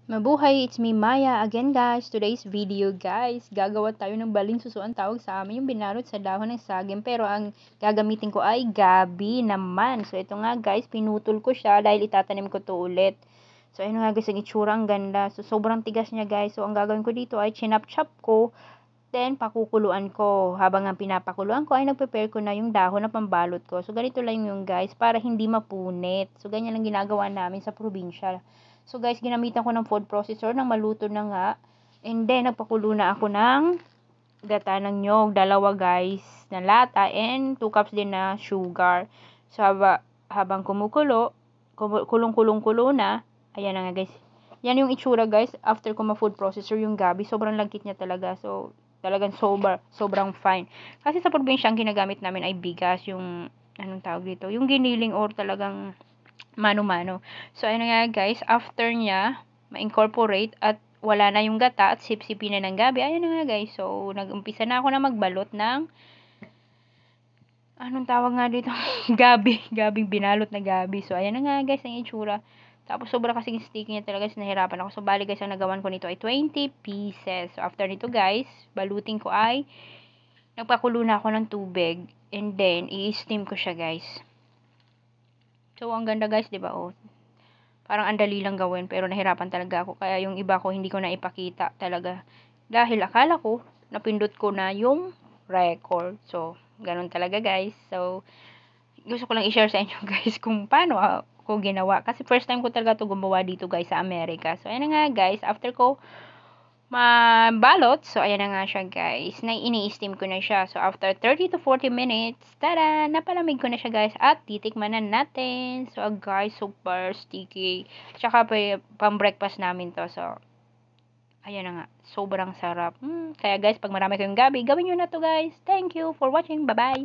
Mabuhay, it's me Maya again guys. Today's video guys, gagawa tayo ng baling suso ang tawag sa amin, yung binalot sa dahon ng saging, pero ang gagamitin ko ay gabi naman. So ito nga guys, pinutol ko siya dahil itatanim ko to ulit. So ayun nga guys, ang itsura ang ganda. So sobrang tigas niya guys. So ang gagawin ko dito ay chinap-chop ko, then pakukuluan ko. Habang ang pinapakuluan ko ay nagprepare ko na yung dahon na pambalot ko. So ganito lang yung guys, para hindi mapunit. So ganyan lang ginagawa namin sa probinsya. So guys, ginamitan ko ng food processor nang maluto na nga. And then nagpakulo na ako ng gata ng nyog, dalawa guys, na lata, and 2 cups din na sugar. So habang kumukulo, kulong-kulong-kulo na, ayan na nga guys. Yan yung itsura guys, after ko ma-food processor yung gabi. Sobrang lagkit niya talaga. So talagang sobrang fine. Kasi sa probinsya ang ginagamit namin ay bigas, yung anong tawag dito, yung giniling or talagang mano-mano. So, ayun nga guys, after niya, ma-incorporate at wala na yung gata at sipsipin na ng gabi, ayun na nga guys. So, nag-umpisa na ako na magbalot ng, anong tawag nga dito? Gabing binalot na gabi. So, ayan na nga guys, ang itsura. Tapos, sobra kasing sticky niya talaga, so nahirapan ako. So, bali guys, ang nagawan ko nito ay 20 pieces. So, after nito guys, balutin ko ay, nagpakulo na ako ng tubig. And then, i-steam ko siya guys. So, ang ganda guys, di ba? Oh, parang andali lang gawin, pero nahirapan talaga ako. Kaya yung iba ko, hindi ko na ipakita talaga. Dahil akala ko, napindot ko na yung record. So, ganun talaga guys. So, gusto ko lang i-share sa inyo guys kung paano ako ginawa. Kasi first time ko talaga to gumawa dito guys sa Amerika. So, ayan na nga guys. After ko mabalot. So, ayan na nga siya guys. Ini-steam ko na siya. So, after 30 to 40 minutes, tada! Napalamig ko na siya guys. At titikman na natin. So, guys, super sticky. Tsaka pang breakfast namin to. So, ayan na nga. Sobrang sarap. Kaya guys, pag marami kayong gabi, gawin nyo na to guys. Thank you for watching. Bye-bye!